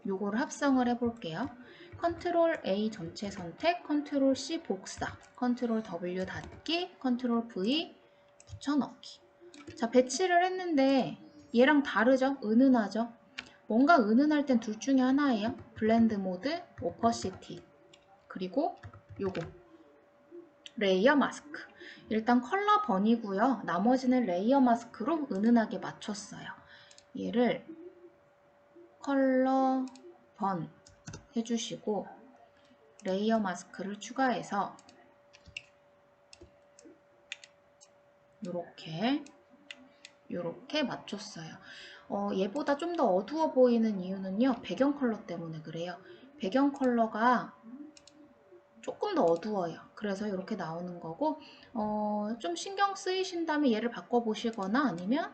요거를 합성을 해볼게요. 컨트롤 A 전체 선택, 컨트롤 C 복사, 컨트롤 W 닫기, 컨트롤 V 붙여넣기. 자, 배치를 했는데 얘랑 다르죠? 은은하죠? 뭔가 은은할 땐 둘 중에 하나예요. 블렌드 모드, 오퍼시티. 그리고 요거 레이어 마스크. 일단 컬러 번이고요. 나머지는 레이어 마스크로 은은하게 맞췄어요. 얘를 컬러 번 해주시고 레이어 마스크를 추가해서 요렇게 맞췄어요. 얘보다 좀 더 어두워 보이는 이유는요. 배경 컬러 때문에 그래요. 배경 컬러가 조금 더 어두워요. 그래서 이렇게 나오는 거고 좀 신경 쓰이신다면 얘를 바꿔보시거나 아니면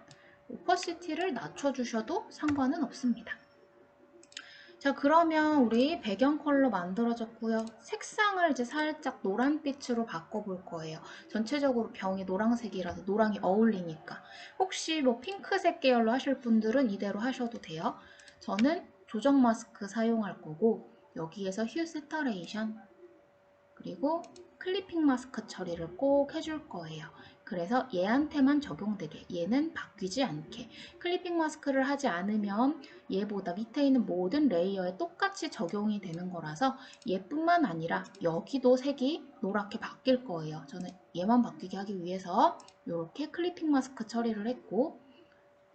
오퍼시티를 낮춰주셔도 상관은 없습니다. 자, 그러면 우리 배경 컬러 만들어졌고요. 색상을 이제 살짝 노란빛으로 바꿔볼 거예요. 전체적으로 병이 노란색이라서 노랑이 어울리니까. 혹시 뭐 핑크색 계열로 하실 분들은 이대로 하셔도 돼요. 저는 조정 마스크 사용할 거고 여기에서 휴 세터레이션 그리고 클리핑 마스크 처리를 꼭 해줄 거예요. 그래서 얘한테만 적용되게, 얘는 바뀌지 않게. 클리핑 마스크를 하지 않으면 얘보다 밑에 있는 모든 레이어에 똑같이 적용이 되는 거라서 얘뿐만 아니라 여기도 색이 노랗게 바뀔 거예요. 저는 얘만 바뀌게 하기 위해서 이렇게 클리핑 마스크 처리를 했고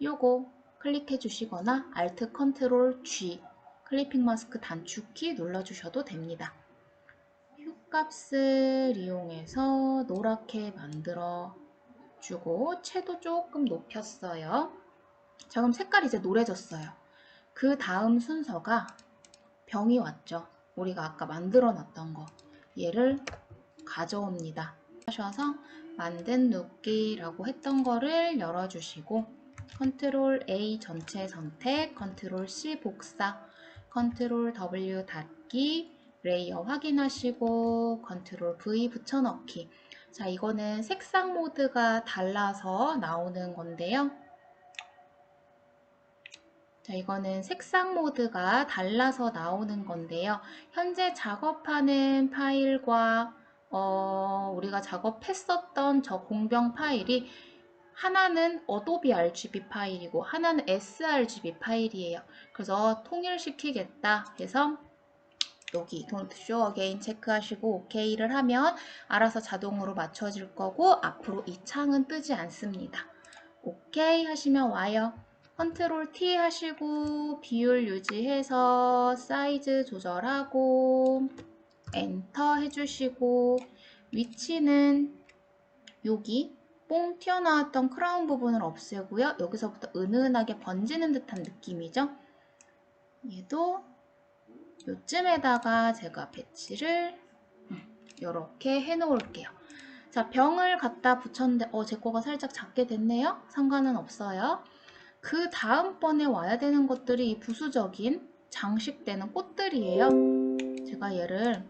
요거 클릭해 주시거나 Alt Ctrl G 클리핑 마스크 단축키 눌러주셔도 됩니다. 값을 이용해서 노랗게 만들어 주고 채도 조금 높였어요. 자, 그럼 색깔이 이제 노래졌어요. 그 다음 순서가 병이 왔죠. 우리가 아까 만들어 놨던 거. 얘를 가져옵니다. 하셔서 만든 눕기라고 했던 거를 열어주시고 컨트롤 A 전체 선택, 컨트롤 C 복사, 컨트롤 W 닫기, 레이어 확인하시고 컨트롤 V 붙여넣기. 자, 이거는 색상 모드가 달라서 나오는 건데요. 자, 이거는 색상 모드가 달라서 나오는 건데요. 현재 작업하는 파일과 우리가 작업했었던 저 공병 파일이 하나는 어도비 RGB 파일이고 하나는 sRGB 파일이에요. 그래서 통일시키겠다 해서 여기 Don't Show Again 체크하시고 OK를 하면 알아서 자동으로 맞춰질 거고 앞으로 이 창은 뜨지 않습니다. OK 하시면 와요. 컨트롤 T 하시고 비율 유지해서 사이즈 조절하고 엔터 해주시고 위치는 여기 뽕 튀어나왔던 크라운 부분을 없애고요. 여기서부터 은은하게 번지는 듯한 느낌이죠. 얘도 요쯤에다가 제가 배치를 이렇게 해놓을게요. 자, 병을 갖다 붙였는데 제 거가 살짝 작게 됐네요. 상관은 없어요. 그 다음번에 와야 되는 것들이 이 부수적인 장식되는 꽃들이에요. 제가 얘를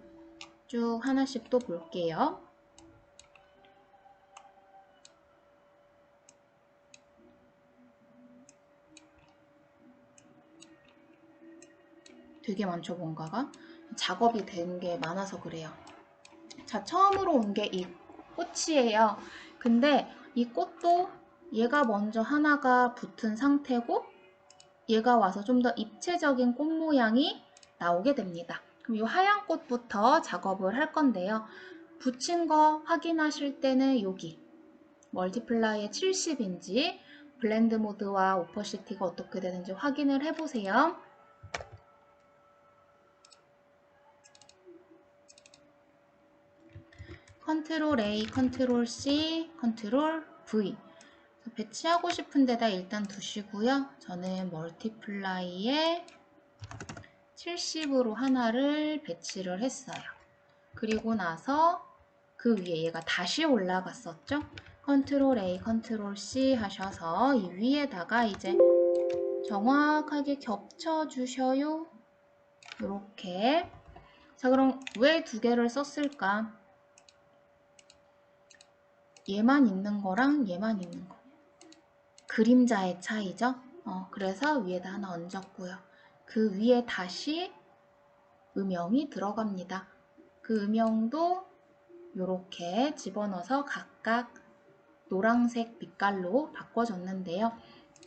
쭉 하나씩 또 볼게요. 되게 많죠, 뭔가가. 작업이 된 게 많아서 그래요. 자, 처음으로 온 게 이 꽃이에요. 근데 이 꽃도 얘가 먼저 하나가 붙은 상태고 얘가 와서 좀 더 입체적인 꽃 모양이 나오게 됩니다. 그럼 이 하얀 꽃부터 작업을 할 건데요. 붙인 거 확인하실 때는 여기 멀티플라이의 70인지 블렌드 모드와 오퍼시티가 어떻게 되는지 확인을 해보세요. 컨트롤 A, 컨트롤 C, 컨트롤 V 배치하고 싶은 데다 일단 두시고요. 저는 멀티플라이에 70으로 하나를 배치를 했어요. 그리고 나서 그 위에 얘가 다시 올라갔었죠? 컨트롤 A, 컨트롤 C 하셔서 이 위에다가 이제 정확하게 겹쳐주셔요. 이렇게. 자, 그럼 왜 두 개를 썼을까? 얘만 있는 거랑 얘만 있는 거. 그림자의 차이죠? 그래서 위에다 하나 얹었고요. 그 위에 다시 음영이 들어갑니다. 그 음영도 이렇게 집어넣어서 각각 노란색 빛깔로 바꿔줬는데요.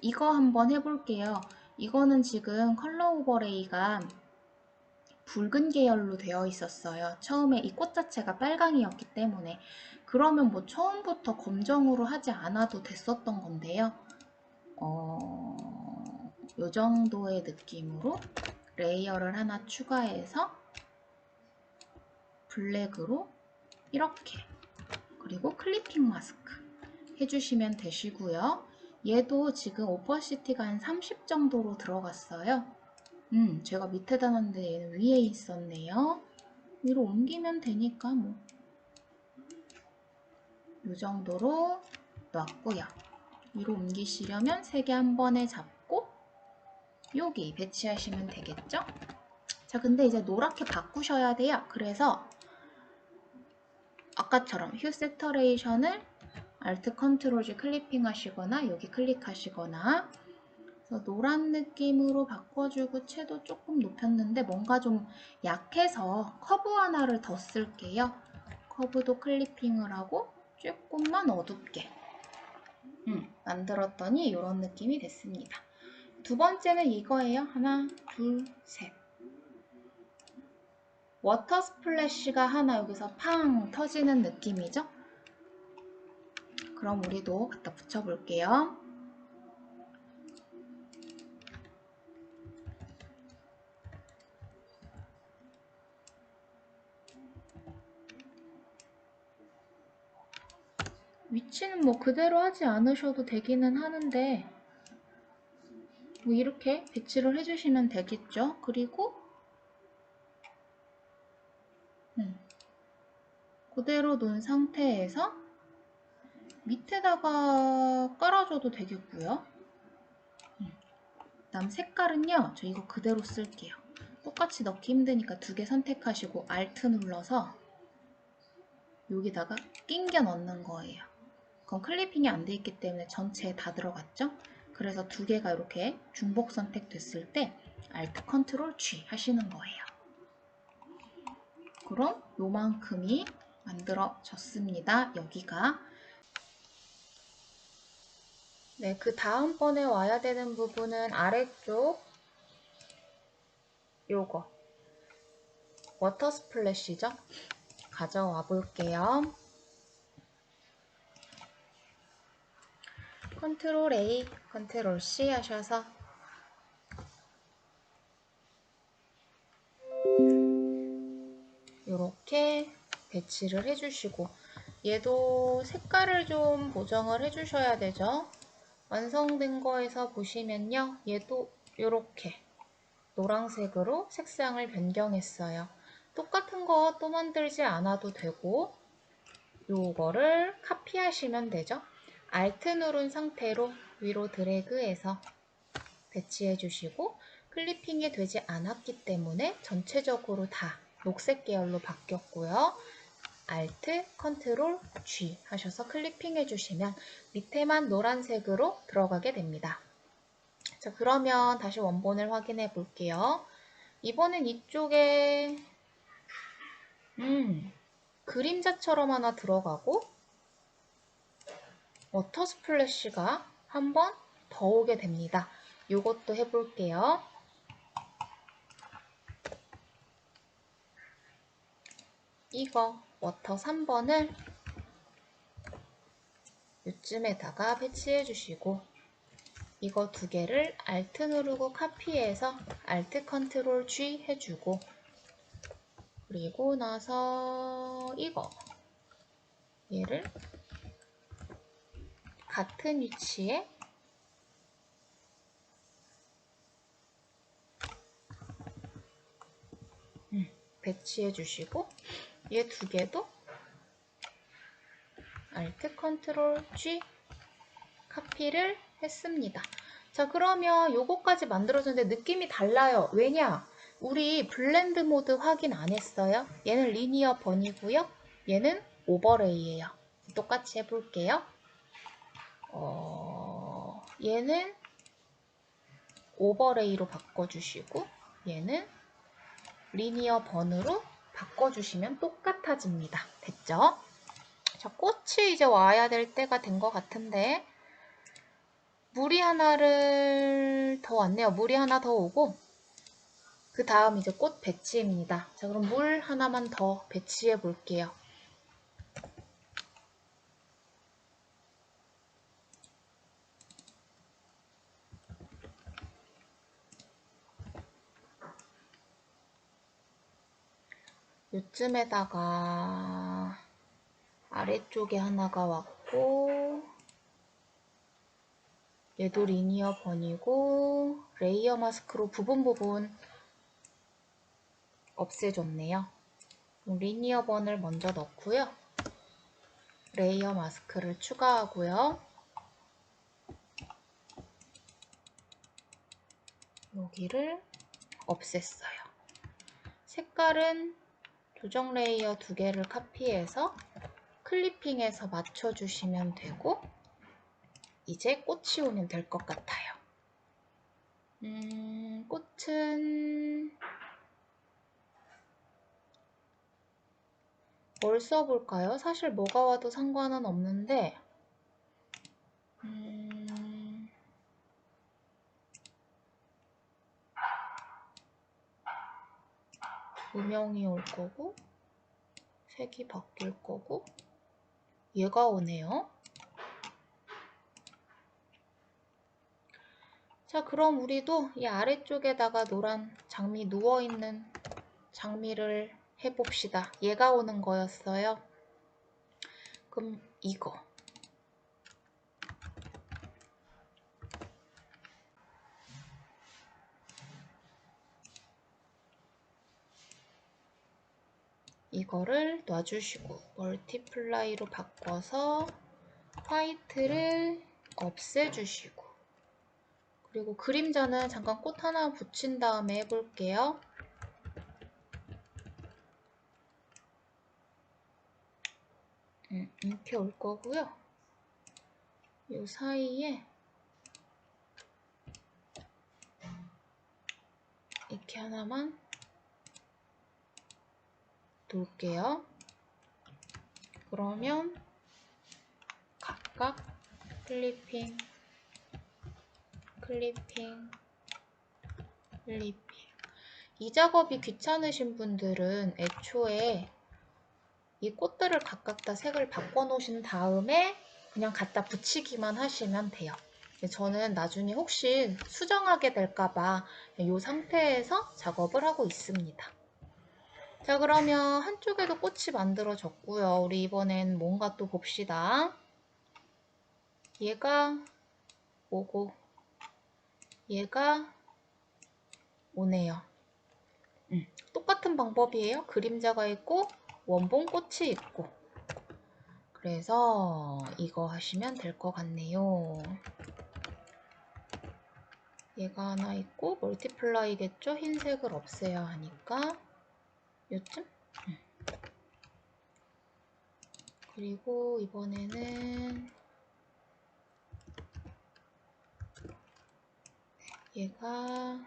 이거 한번 해볼게요. 이거는 지금 컬러 오버레이가 붉은 계열로 되어 있었어요. 처음에 이 꽃 자체가 빨강이었기 때문에. 그러면 뭐 처음부터 검정으로 하지 않아도 됐었던 건데요. 이 정도의 느낌으로 레이어를 하나 추가해서 블랙으로 이렇게, 그리고 클리핑 마스크 해주시면 되시고요. 얘도 지금 오퍼시티가 한 30 정도로 들어갔어요. 제가 밑에다 놨는데 얘는 위에 있었네요. 위로 옮기면 되니까 뭐 이 정도로 놨고요. 위로 옮기시려면 3개 한 번에 잡고 여기 배치하시면 되겠죠? 자, 근데 이제 노랗게 바꾸셔야 돼요. 그래서 아까처럼 휴 세터레이션을 Alt Ctrl G 클리핑 하시거나 여기 클릭하시거나, 그래서 노란 느낌으로 바꿔주고 채도 조금 높였는데 뭔가 좀 약해서 커브 하나를 더 쓸게요. 커브도 클리핑을 하고 조금만 어둡게 만들었더니 이런 느낌이 됐습니다. 두 번째는 이거예요. 하나, 둘, 셋. 워터 스플래시가 하나 여기서 팡 터지는 느낌이죠? 그럼 우리도 갖다 붙여볼게요. 위치는 뭐 그대로 하지 않으셔도 되기는 하는데 뭐 이렇게 배치를 해주시면 되겠죠. 그리고 그대로 놓은 상태에서 밑에다가 깔아줘도 되겠고요. 그다음 색깔은요, 저 이거 그대로 쓸게요. 똑같이 넣기 힘드니까 2개 선택하시고 Alt 눌러서 여기다가 끼겨 넣는 거예요. 그건 클리핑이 안 돼 있기 때문에 전체에 다 들어갔죠? 그래서 2개가 이렇게 중복 선택됐을 때 Alt Ctrl G 하시는 거예요. 그럼 요만큼이 만들어졌습니다. 여기가. 네, 그 다음번에 와야 되는 부분은 아래쪽 요거 워터 스플래시죠? 가져와 볼게요. 컨트롤 A, 컨트롤 C 하셔서 이렇게 배치를 해주시고, 얘도 색깔을 좀 보정을 해주셔야 되죠. 완성된 거에서 보시면요, 얘도 이렇게 노란색으로 색상을 변경했어요. 똑같은 거 또 만들지 않아도 되고 요거를 카피하시면 되죠. Alt 누른 상태로 위로 드래그해서 배치해 주시고, 클리핑이 되지 않았기 때문에 전체적으로 다 녹색 계열로 바뀌었고요. Alt, Ctrl, G 하셔서 클리핑 해주시면 밑에만 노란색으로 들어가게 됩니다. 자, 그러면 다시 원본을 확인해 볼게요. 이번엔 이쪽에 그림자처럼 하나 들어가고 워터 스플래시가 한 번 더 오게 됩니다. 이것도 해볼게요. 이거 워터 3번을 이쯤에다가 배치해 주시고, 이거 2개를 Alt 누르고 카피해서 Alt Ctrl G 해주고, 그리고 나서 이거 얘를 같은 위치에 배치해 주시고, 얘 2개도 Alt Ctrl G 카피를 했습니다. 자, 그러면 요거까지 만들어졌는데 느낌이 달라요. 왜냐? 우리 블렌드 모드 확인 안 했어요. 얘는 리니어 번이고요. 얘는 오버레이예요. 똑같이 해볼게요. 얘는 오버레이로 바꿔주시고, 얘는 리니어 번으로 바꿔주시면 똑같아집니다. 됐죠? 자, 꽃이 이제 와야 될 때가 된 것 같은데 물이 하나를 더 왔네요. 물이 하나 더 오고 그 다음 이제 꽃 배치입니다. 자, 그럼 물 하나만 더 배치해 볼게요. 요쯤에다가 아래쪽에 하나가 왔고 얘도 리니어 번이고 레이어 마스크로 부분 없애줬네요. 리니어 번을 먼저 넣고요. 레이어 마스크를 추가하고요. 여기를 없앴어요. 색깔은 조정 레이어 2개를 카피해서 클리핑해서 맞춰주시면 되고 이제 꽃이 오면 될 것 같아요. 꽃은 뭘 써볼까요? 사실 뭐가 와도 상관은 없는데 음영이 올 거고 색이 바뀔 거고 얘가 오네요. 자, 그럼 우리도 이 아래쪽에다가 노란 장미 누워있는 장미를 해봅시다. 얘가 오는 거였어요. 그럼 이거를 놔주시고 멀티플라이로 바꿔서 화이트를 없애주시고 그리고 그림자는 잠깐 꽃 하나 붙인 다음에 해볼게요. 이렇게 올 거고요. 이 사이에 이렇게 하나만 놓을게요. 그러면 각각 클리핑, 클리핑, 클리핑. 이 작업이 귀찮으신 분들은 애초에 이 꽃들을 각각 다 색을 바꿔 놓으신 다음에 그냥 갖다 붙이기만 하시면 돼요. 저는 나중에 혹시 수정하게 될까봐 이 상태에서 작업을 하고 있습니다. 자, 그러면 한쪽에도 꽃이 만들어졌고요. 우리 이번엔 뭔가 또 봅시다. 얘가 오고 얘가 오네요. 똑같은 방법이에요. 그림자가 있고 원본 꽃이 있고 그래서 이거 하시면 될 것 같네요. 얘가 하나 있고 멀티플라이겠죠? 흰색을 없애야 하니까 요쯤? 그리고 이번에는 얘가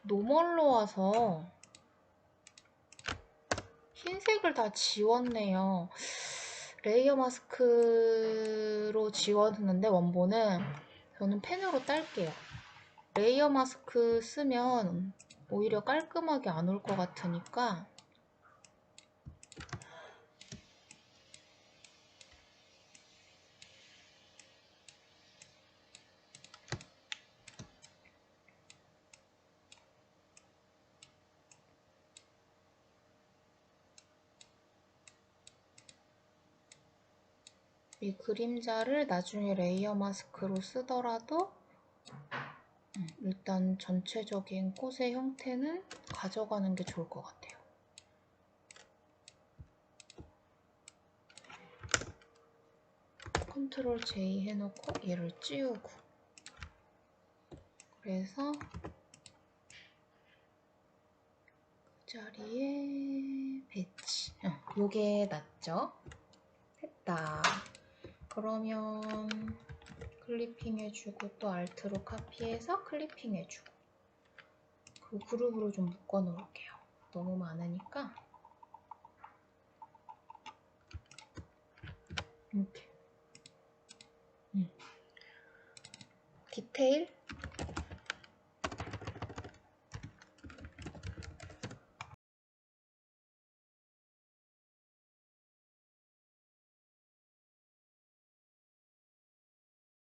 노멀로 와서 흰색을 다 지웠네요. 레이어 마스크로 지웠는데 원본은 저는 펜으로 딸게요. 레이어 마스크 쓰면 오히려 깔끔하게 안 올 것 같으니까 이 그림자를 나중에 레이어 마스크로 쓰더라도 일단 전체적인 꽃의 형태는 가져가는 게 좋을 것 같아요. 컨트롤 J 해놓고 얘를 찌우고 그래서 자리에 배치. 요게 낫죠? 됐다. 그러면 클리핑 해주고 또 알트로 카피해서 클리핑 해주고 그 그룹으로 좀 묶어 놓을게요. 너무 많으니까 이렇게 디테일